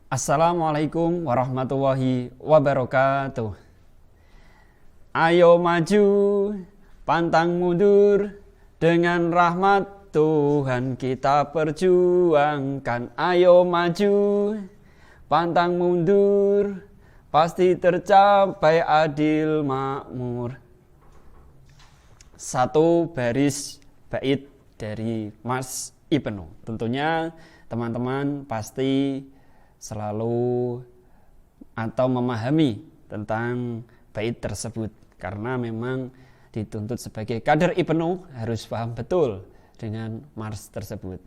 Assalamualaikum warahmatullahi wabarakatuh. Ayo maju, pantang mundur, dengan rahmat Tuhan kita perjuangkan. Ayo maju, pantang mundur, pasti tercapai adil makmur. Satu baris bait dari Mas Ibnu. Tentunya teman-teman pasti selalu atau memahami tentang bait tersebut, karena memang dituntut sebagai kader Ibnu harus paham betul dengan mars tersebut.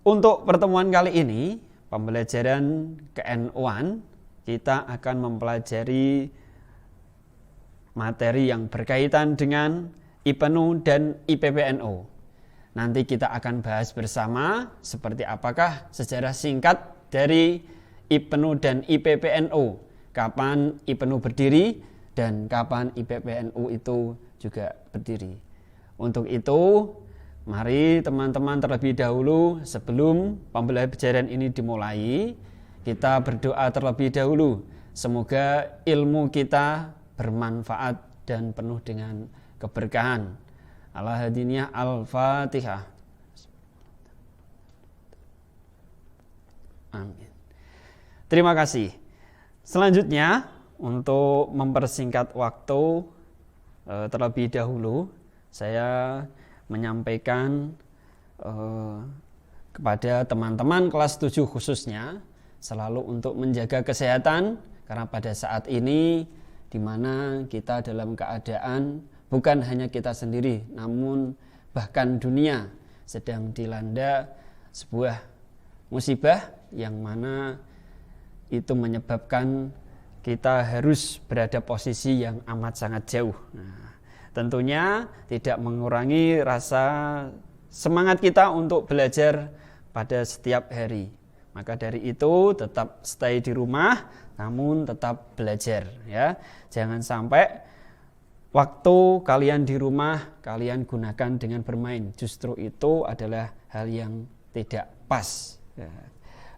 Untuk pertemuan kali ini, pembelajaran ke-NU-an, kita akan mempelajari materi yang berkaitan dengan IPNU dan IPPNU. Nanti kita akan bahas bersama seperti apakah sejarah singkat dari IPNU dan IPPNU, kapan IPNU berdiri dan kapan IPPNU itu juga berdiri. Untuk itu, mari teman-teman terlebih dahulu sebelum pembelajaran ini dimulai, kita berdoa terlebih dahulu. Semoga ilmu kita bermanfaat dan penuh dengan keberkahan. Al-Hadiniyah Al-Fatihah. Amin. Terima kasih. Selanjutnya, untuk mempersingkat waktu terlebih dahulu, saya menyampaikan kepada teman-teman kelas 7 khususnya, selalu untuk menjaga kesehatan, karena pada saat ini di mana kita dalam keadaan bukan hanya kita sendiri, namun bahkan dunia sedang dilanda sebuah musibah yang mana itu menyebabkan kita harus berada posisi yang amat sangat jauh. Nah, tentunya tidak mengurangi rasa semangat kita untuk belajar pada setiap hari. Maka dari itu tetap stay di rumah, namun tetap belajar, ya. Jangan sampai waktu kalian di rumah kalian gunakan dengan bermain. Justru itu adalah hal yang tidak pas. Ya.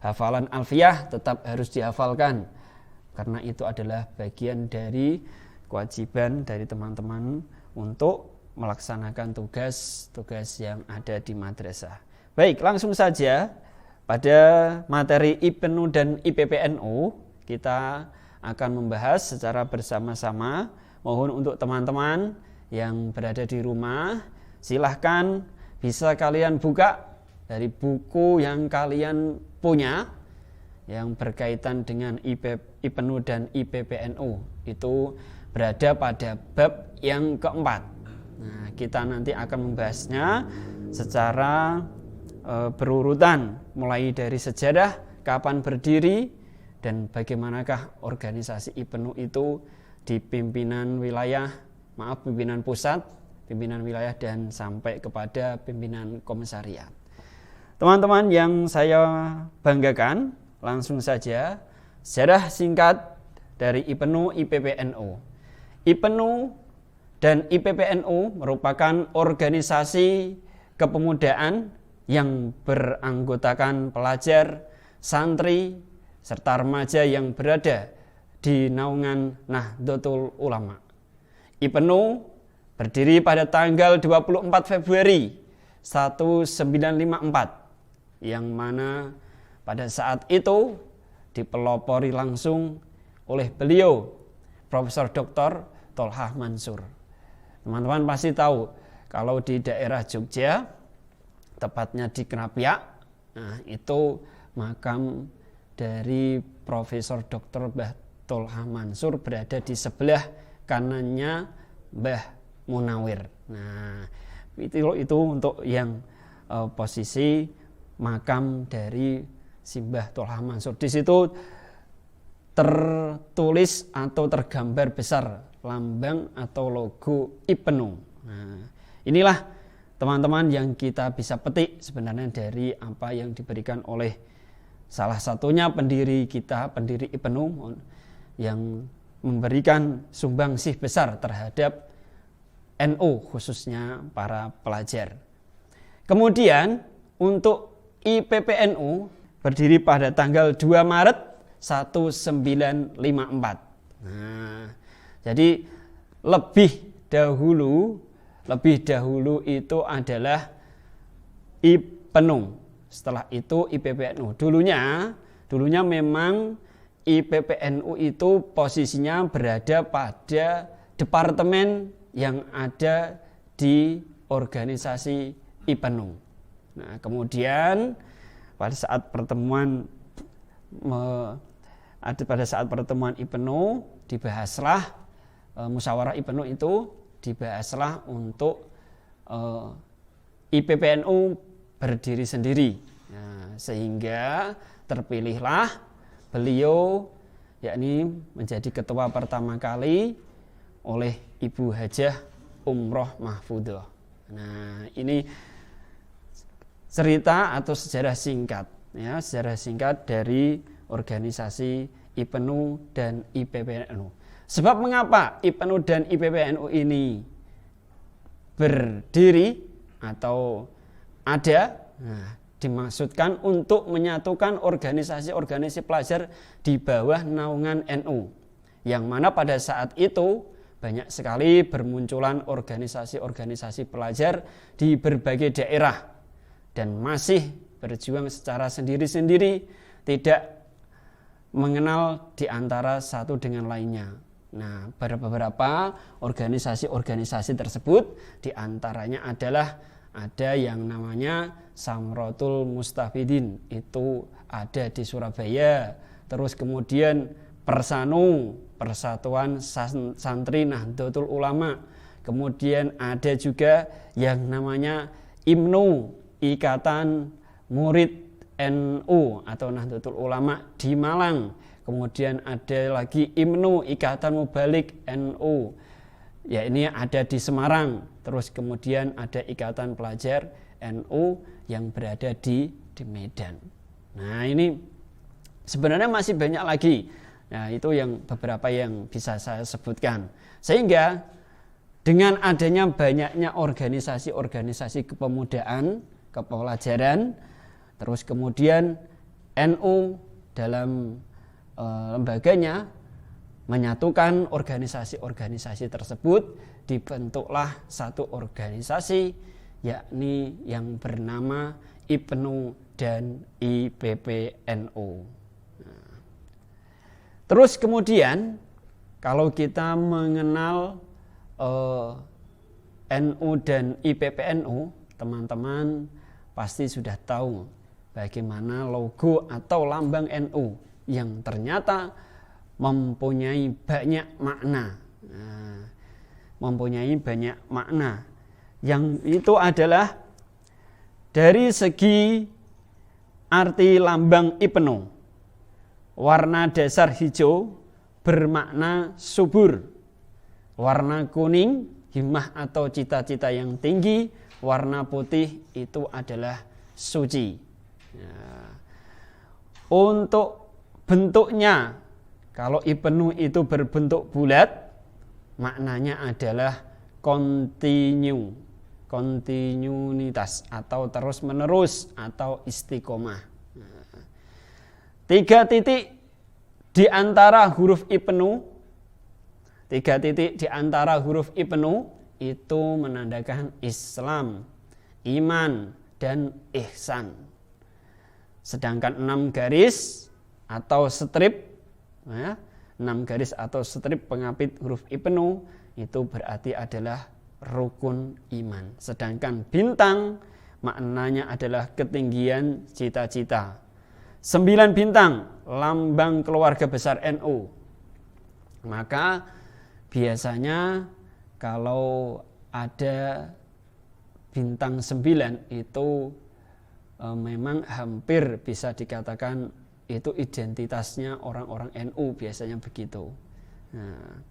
Hafalan alfiyah tetap harus dihafalkan, karena itu adalah bagian dari kewajiban dari teman-teman untuk melaksanakan tugas-tugas yang ada di madrasah. Baik, langsung saja pada materi IPNU dan IPPNU kita akan membahas secara bersama-sama. Mohon untuk teman-teman yang berada di rumah, silahkan bisa kalian buka dari buku yang kalian punya yang berkaitan dengan IPNU dan IPPNU. Itu berada pada bab yang keempat. Nah, kita nanti akan membahasnya secara berurutan, mulai dari sejarah, kapan berdiri, dan bagaimanakah organisasi IPNU itu di pimpinan pusat, pimpinan wilayah, dan sampai kepada pimpinan komisariat. Teman-teman yang saya banggakan, langsung saja sejarah singkat dari IPNU IPPNU. IPNU dan IPPNU merupakan organisasi kepemudaan yang beranggotakan pelajar, santri, serta remaja yang berada di naungan Nahdlatul Ulama. IPNU berdiri pada tanggal 24 Februari 1954, yang mana pada saat itu dipelopori langsung oleh beliau, Profesor Dr. Tholhah Mansur. Teman-teman pasti tahu kalau di daerah Jogja, tepatnya di Kerapiak, nah itu makam dari Profesor Dr. Tholhah Mansur berada di sebelah kanannya Mbah Munawir. Nah, itu untuk yang posisi makam dari Mbah Tholhah Mansur. Di situ tertulis atau tergambar besar lambang atau logo IPNU. Nah, inilah teman-teman yang kita bisa petik sebenarnya dari apa yang diberikan oleh salah satunya pendiri kita, pendiri IPNU, yang memberikan sumbangsih besar terhadap NU, khususnya para pelajar. Kemudian untuk IPPNU berdiri pada tanggal 2 Maret 1954. Nah, jadi lebih dahulu itu adalah IPENU. Setelah itu IPPNU. Dulunya memang IPPNU itu posisinya berada pada departemen yang ada di organisasi IPENU. Nah, kemudian pada saat pertemuan IPENU dibahaslah musyawarah IPENU itu dibahaslah untuk IPPNU berdiri sendiri. Nah, sehingga terpilihlah beliau, yakni menjadi ketua pertama kali oleh Ibu Hajah Umroh Mahfudoh. Nah, ini cerita atau sejarah singkat, ya, sejarah singkat dari organisasi IPENU dan IPPNU. Sebab mengapa IPENU dan IPPNU ini berdiri atau ada? Nah, dimaksudkan untuk menyatukan organisasi-organisasi pelajar di bawah naungan NU, yang mana pada saat itu banyak sekali bermunculan organisasi-organisasi pelajar di berbagai daerah dan masih berjuang secara sendiri-sendiri, tidak mengenal di antara satu dengan lainnya. Nah, beberapa organisasi-organisasi tersebut diantaranya adalah ada yang namanya Samrotul Mustafidin, itu ada di Surabaya. Terus kemudian Persanu, Persatuan Santri Nahdlatul Ulama. Kemudian ada juga yang namanya IMNU, Ikatan Murid NU atau Nahdlatul Ulama di Malang. Kemudian ada lagi IMNU, Ikatan Mubalik NU, ya ini ada di Semarang. Terus kemudian ada Ikatan Pelajar NU yang berada di Medan. Nah, ini sebenarnya masih banyak lagi. Nah, itu yang beberapa yang bisa saya sebutkan. Sehingga dengan adanya banyaknya organisasi-organisasi kepemudaan, kepelajaran, terus kemudian NU dalam lembaganya menyatukan organisasi-organisasi tersebut, dibentuklah satu organisasi, yakni yang bernama IPENU dan IPPNU. Nah, terus kemudian kalau kita mengenal NU dan IPPNU, teman-teman pasti sudah tahu bagaimana logo atau lambang NU yang ternyata mempunyai banyak makna. Nah, mempunyai banyak makna yang itu adalah dari segi arti lambang IPENU. Warna dasar hijau bermakna subur. Warna kuning himmah atau cita-cita yang tinggi. Warna putih itu adalah suci. Nah, untuk bentuknya, kalau IPENU itu berbentuk bulat, maknanya adalah kontinuitas atau terus menerus atau istiqomah. 3 titik di antara huruf IPENU, 3 titik di antara huruf IPENU itu menandakan Islam, iman, dan ihsan. Sedangkan 6 garis atau strip, ya, 6 garis atau strip pengapit huruf IPENU itu berarti adalah rukun iman. Sedangkan bintang maknanya adalah ketinggian cita-cita. 9 bintang lambang keluarga besar NU. Maka biasanya kalau ada bintang 9 itu memang hampir bisa dikatakan itu identitasnya orang-orang NU, biasanya begitu. Nah,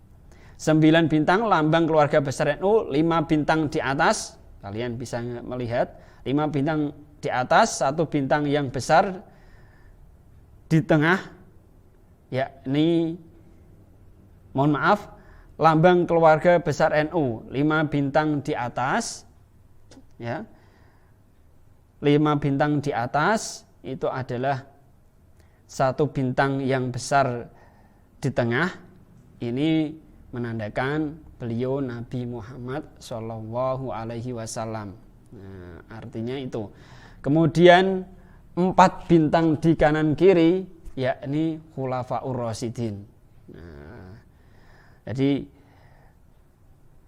9 bintang lambang keluarga besar NU, 5 bintang di atas, kalian bisa melihat 5 bintang di atas, 1 bintang yang besar di tengah, yakni mohon maaf, lambang keluarga besar NU, 5 bintang di atas, ya. 5 bintang di atas itu adalah satu bintang yang besar di tengah, ini menandakan beliau Nabi Muhammad Shallallahu Alaihi Wasallam. Nah, artinya itu. Kemudian 4 bintang di kanan kiri, yakni Khulafaur Rasyidin. Nah, jadi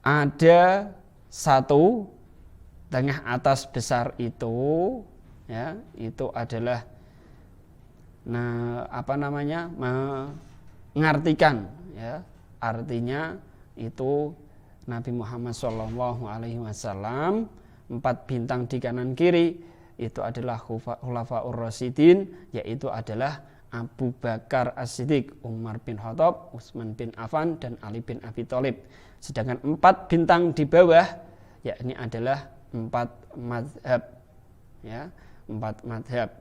ada satu tengah atas besar itu, ya, itu adalah mengartikan, ya, artinya itu Nabi Muhammad Shallallahu Alaihi Wasallam. 4 bintang di kanan kiri itu adalah Khulafaur Rasyidin, yaitu adalah Abu Bakar As-Siddiq, Umar bin Khattab, Utsman bin Affan, dan Ali bin Abi Thalib. Sedangkan 4 bintang di bawah, yakni adalah 4 mazhab, ya, 4 mazhab,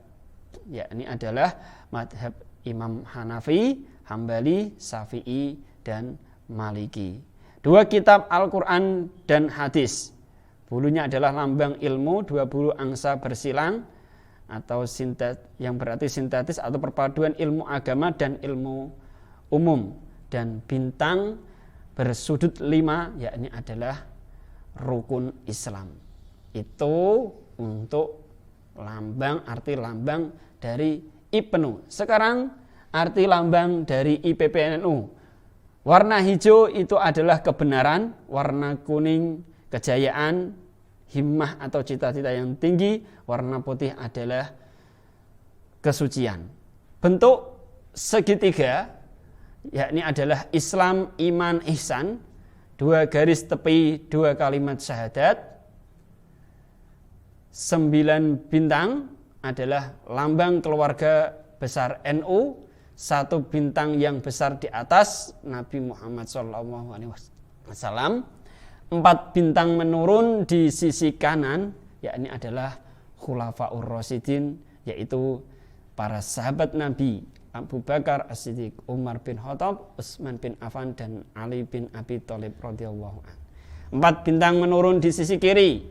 yakni adalah mazhab Imam Hanafi, Hambali, Syafi'i, dan Maliki. 2 kitab Al-Quran dan hadis. Bulunya adalah lambang ilmu, 20 angsa bersilang, atau yang berarti sintetis atau perpaduan ilmu agama dan ilmu umum. Dan bintang bersudut 5, yakni adalah rukun Islam. Itu untuk arti lambang dari IPNU. Sekarang arti lambang dari IPPNU. Warna hijau itu adalah kebenaran, warna kuning kejayaan, himmah atau cita-cita yang tinggi, warna putih adalah kesucian. Bentuk segitiga, yakni adalah Islam, iman, ihsan, 2 garis tepi, 2 kalimat syahadat. 9 bintang adalah lambang keluarga besar NU, 1 bintang yang besar di atas Nabi Muhammad SAW. 4 bintang menurun di sisi kanan, yakni adalah Khulafaur Rasyidin, yaitu para sahabat Nabi Abu Bakar As-Siddiq, Umar bin Khattab, Utsman bin Affan, dan Ali bin Abi Thalib radhiyallahu anhu. 4 bintang menurun di sisi kiri,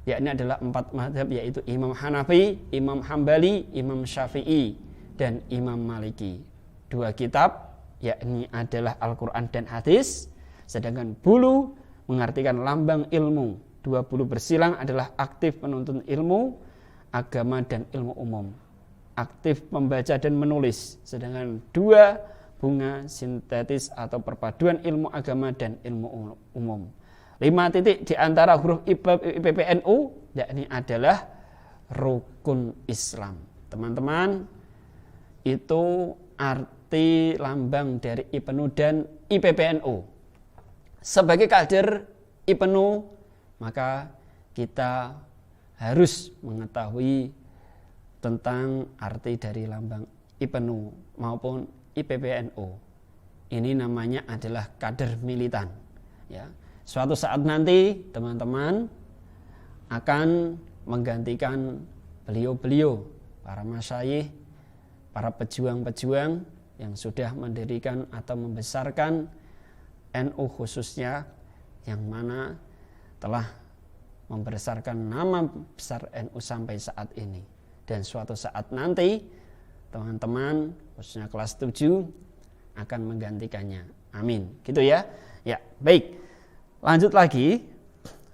yakni adalah 4 mazhab, yaitu Imam Hanafi, Imam Hambali, Imam Syafi'i, dan Imam Maliki. 2 kitab, yakni adalah Al-Quran dan hadis. Sedangkan bulu mengartikan lambang ilmu. 20 bersilang adalah aktif menuntut ilmu, agama, dan ilmu umum. Aktif membaca dan menulis. Sedangkan 2 bunga sintetis atau perpaduan ilmu agama dan ilmu umum. 5 titik di antara huruf IPPNU, yakni adalah rukun Islam. Teman-teman, itu arti lambang dari IPNU dan IPPNU. Sebagai kader IPNU, maka kita harus mengetahui tentang arti dari lambang IPNU maupun IPPNU. Ini namanya adalah kader militan. Ya. Suatu saat nanti teman-teman akan menggantikan beliau-beliau, para masyayikh, para pejuang-pejuang yang sudah mendirikan atau membesarkan NU khususnya, yang mana telah membesarkan nama besar NU sampai saat ini. Dan suatu saat nanti teman-teman khususnya kelas 7 akan menggantikannya. Amin. Gitu ya. Ya, baik. Lanjut lagi.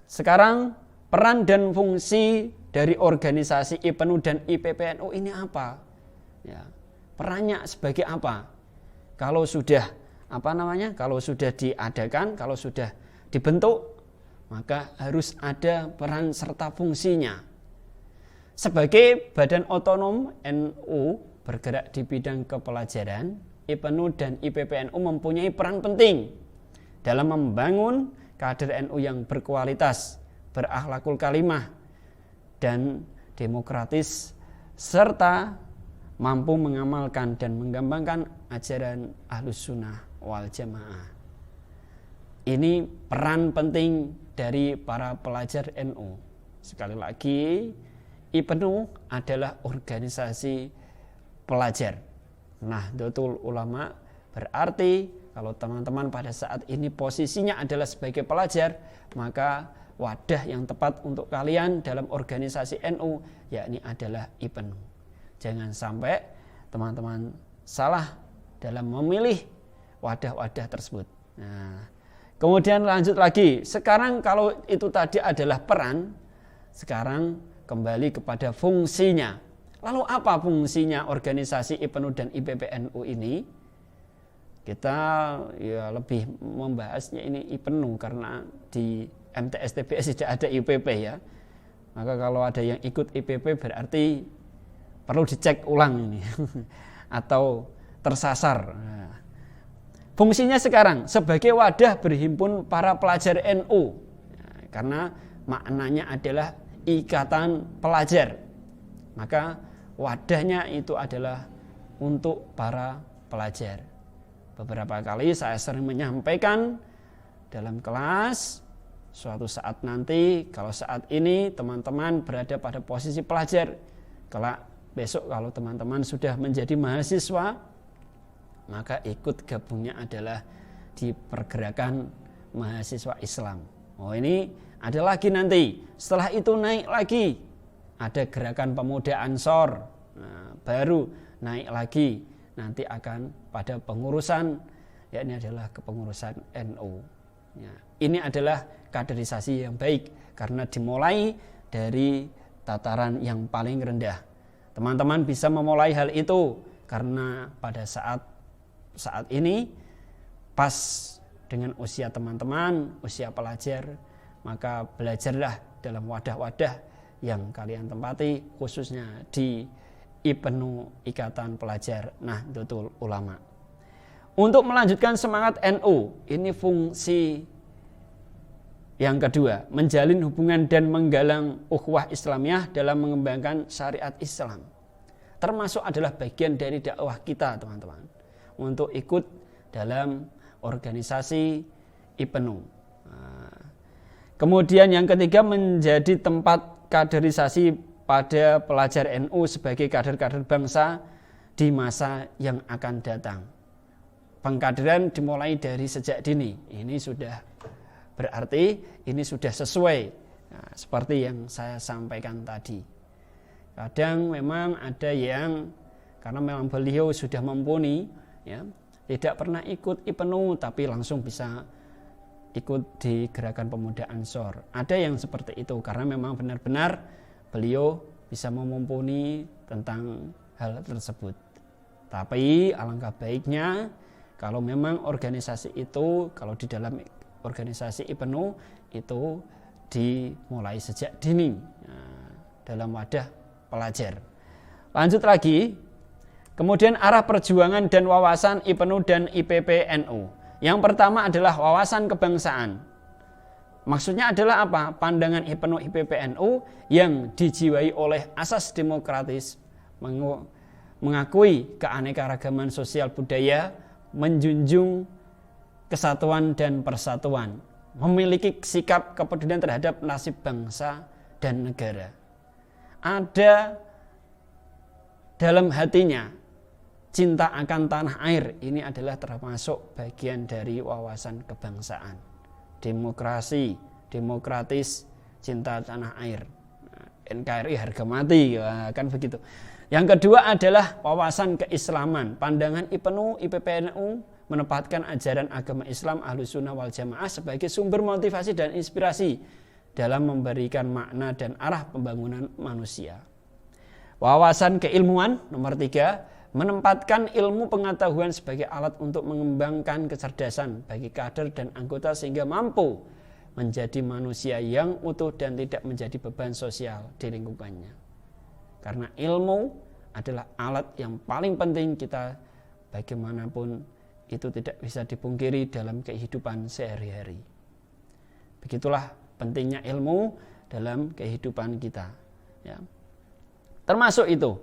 Sekarang peran dan fungsi dari organisasi IPNU dan IPPNU ini apa? Ya, perannya sebagai apa? Kalau sudah kalau sudah diadakan, kalau sudah dibentuk, maka harus ada peran serta fungsinya. Sebagai badan otonom NU bergerak di bidang kepelajaran, IPNU dan IPPNU mempunyai peran penting dalam membangun kader NU yang berkualitas, berakhlakul karimah, dan demokratis, serta mampu mengamalkan dan mengembangkan ajaran Ahlus Sunnah wal Jamaah. Ini peran penting dari para pelajar NU. Sekali lagi, IPNU adalah organisasi pelajar. Nahdlatul Ulama berarti kalau teman-teman pada saat ini posisinya adalah sebagai pelajar, maka wadah yang tepat untuk kalian dalam organisasi NU yakni adalah IPNU. Jangan sampai teman-teman salah dalam memilih wadah-wadah tersebut. Nah, kemudian lanjut lagi, sekarang kalau itu tadi adalah peran, sekarang kembali kepada fungsinya. Lalu apa fungsinya organisasi IPNU dan IPPNU ini? Kita ya lebih membahasnya ini IPNU karena di MTS-TBS tidak ada IPP ya. Maka kalau ada yang ikut IPP berarti perlu dicek ulang ini atau tersasar. Nah, fungsinya sekarang sebagai wadah berhimpun para pelajar NU, nah, karena maknanya adalah ikatan pelajar. Maka wadahnya itu adalah untuk para pelajar. Beberapa kali saya sering menyampaikan dalam kelas, suatu saat nanti, kalau saat ini teman-teman berada pada posisi pelajar, kelak besok kalau teman-teman sudah menjadi mahasiswa, maka ikut gabungnya adalah di pergerakan mahasiswa Islam. Oh, ini ada lagi nanti, setelah itu naik lagi, ada gerakan pemuda Ansor, nah, baru naik lagi, nanti akan pada pengurusan, ya ini adalah kepengurusan NU. Ya, ini adalah kaderisasi yang baik karena dimulai dari tataran yang paling rendah. Teman-teman bisa memulai hal itu karena pada saat ini pas dengan usia teman-teman, usia pelajar, maka belajarlah dalam wadah-wadah yang kalian tempati, khususnya di IPNU, Ikatan Pelajar Nahdlatul Ulama. Untuk melanjutkan semangat NU, ini fungsi yang kedua, menjalin hubungan dan menggalang ukhuwah Islamiyah dalam mengembangkan syariat Islam. Termasuk adalah bagian dari dakwah kita, teman-teman, untuk ikut dalam organisasi IPNU. Kemudian yang ketiga, menjadi tempat kaderisasi pada pelajar NU sebagai kader-kader bangsa di masa yang akan datang. Pengkaderan dimulai dari sejak dini. Ini sudah berarti ini sudah sesuai, nah, seperti yang saya sampaikan tadi. Kadang memang ada yang karena memang beliau sudah mumpuni, ya, tidak pernah ikut IPNU tapi langsung bisa ikut di gerakan pemuda Ansor. Ada yang seperti itu karena memang benar-benar beliau bisa memumpuni tentang hal tersebut. Tapi alangkah baiknya kalau memang organisasi itu, kalau di dalam organisasi IPNU itu dimulai sejak dini, nah, dalam wadah pelajar. Lanjut lagi, kemudian arah perjuangan dan wawasan IPNU dan IPPNU. Yang pertama adalah wawasan kebangsaan. Maksudnya adalah apa? Pandangan IPNU IPPNU yang dijiwai oleh asas demokratis, mengakui keanekaragaman sosial budaya, menjunjung kesatuan dan persatuan, memiliki sikap kepedulian terhadap nasib bangsa dan negara. Ada dalam hatinya cinta akan tanah air, ini adalah termasuk bagian dari wawasan kebangsaan. Demokrasi, demokratis, cinta tanah air, NKRI harga mati, kan begitu. Yang kedua adalah wawasan keislaman. Pandangan IPNU, IPPNU menempatkan ajaran agama Islam Ahlussunnah wal Jamaah sebagai sumber motivasi dan inspirasi dalam memberikan makna dan arah pembangunan manusia. Wawasan keilmuan nomor 3, menempatkan ilmu pengetahuan sebagai alat untuk mengembangkan kecerdasan bagi kader dan anggota sehingga mampu menjadi manusia yang utuh dan tidak menjadi beban sosial di lingkungannya. Karena ilmu adalah alat yang paling penting kita bagaimanapun itu tidak bisa dipungkiri dalam kehidupan sehari-hari. Begitulah pentingnya ilmu dalam kehidupan kita. Ya. Termasuk itu.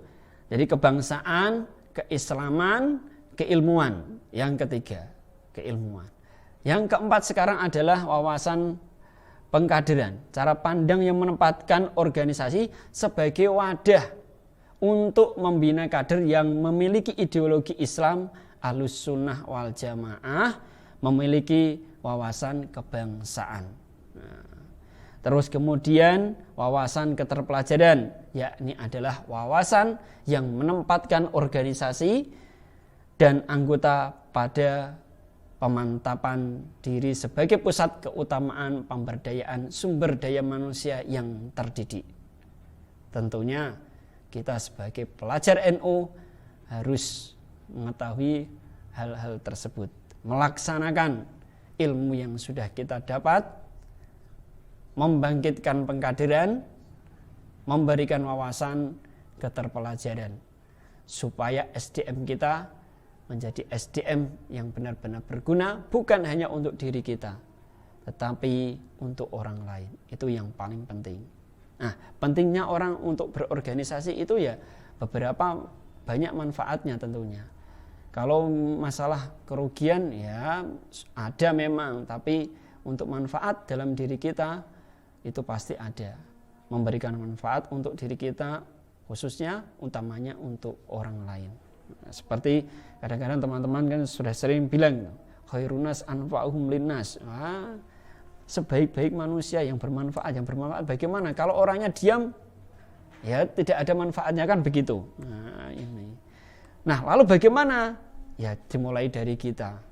Jadi kebangsaan, keislaman, keilmuan. Yang ketiga, keilmuan. Yang keempat sekarang adalah wawasan pengkaderan. Cara pandang yang menempatkan organisasi sebagai wadah untuk membina kader yang memiliki ideologi Islam Ahlussunnah wal Jamaah, memiliki wawasan kebangsaan. Terus kemudian wawasan keterpelajaran, yakni adalah wawasan yang menempatkan organisasi dan anggota pada pemantapan diri sebagai pusat keutamaan pemberdayaan sumber daya manusia yang terdidik. Tentunya kita sebagai pelajar NU harus mengetahui hal-hal tersebut, melaksanakan ilmu yang sudah kita dapat, membangkitkan pengkaderan, memberikan wawasan keterpelajaran, supaya SDM kita menjadi SDM yang benar-benar berguna, bukan hanya untuk diri kita, tetapi untuk orang lain. Itu yang paling penting. Nah, pentingnya orang untuk berorganisasi itu ya beberapa banyak manfaatnya tentunya. Kalau masalah kerugian ya ada memang, tapi untuk manfaat dalam diri kita itu pasti ada. Memberikan manfaat untuk diri kita, khususnya utamanya untuk orang lain. Nah, seperti kadang-kadang teman-teman kan sudah sering bilang khairunas anfa'uhum linnas. Sebaik-baik manusia yang bermanfaat bagaimana kalau orangnya diam ya tidak ada manfaatnya, kan begitu. Nah, ini. Nah, lalu bagaimana? Ya dimulai dari kita.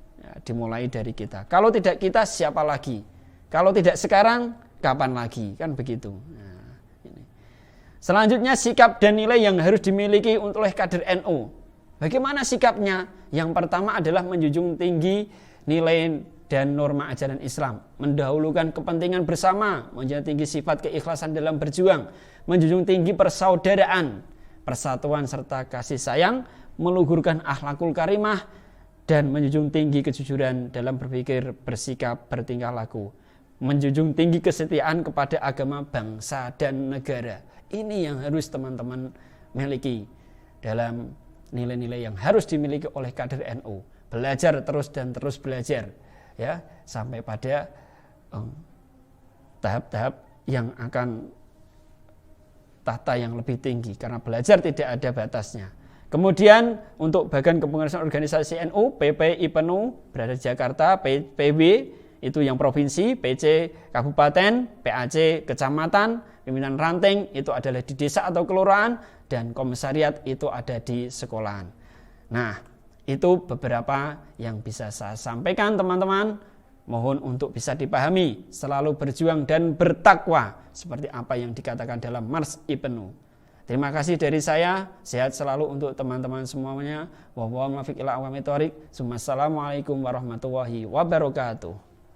Kalau tidak kita, siapa lagi? Kalau tidak sekarang, kapan lagi? Kan begitu. Nah, ini. Selanjutnya sikap dan nilai yang harus dimiliki oleh kader NU. Bagaimana sikapnya? Yang pertama adalah menjunjung tinggi nilai dan norma ajaran Islam, mendahulukan kepentingan bersama, menjunjung tinggi sifat keikhlasan dalam berjuang, menjunjung tinggi persaudaraan, persatuan serta kasih sayang, meluhurkan akhlakul karimah, dan menjunjung tinggi kejujuran dalam berpikir, bersikap, bertingkah laku, menjunjung tinggi kesetiaan kepada agama, bangsa, dan negara. Ini yang harus teman-teman miliki dalam nilai-nilai yang harus dimiliki oleh kader NU. Belajar terus dan terus belajar, ya, sampai pada tahap-tahap yang akan tahta yang lebih tinggi, karena belajar tidak ada batasnya. Kemudian untuk bagian kepengurusan organisasi NU, PP IPNU berada di Jakarta, PB itu yang provinsi, PC kabupaten, PAC kecamatan, pimpinan ranting itu adalah di desa atau kelurahan, dan komisariat itu ada di sekolahan. Nah, itu beberapa yang bisa saya sampaikan teman-teman. Mohon untuk bisa dipahami, selalu berjuang dan bertakwa seperti apa yang dikatakan dalam Mars IPNU. Terima kasih dari saya, sehat selalu untuk teman-teman semuanya. Wassalamualaikum warahmatullahi wabarakatuh.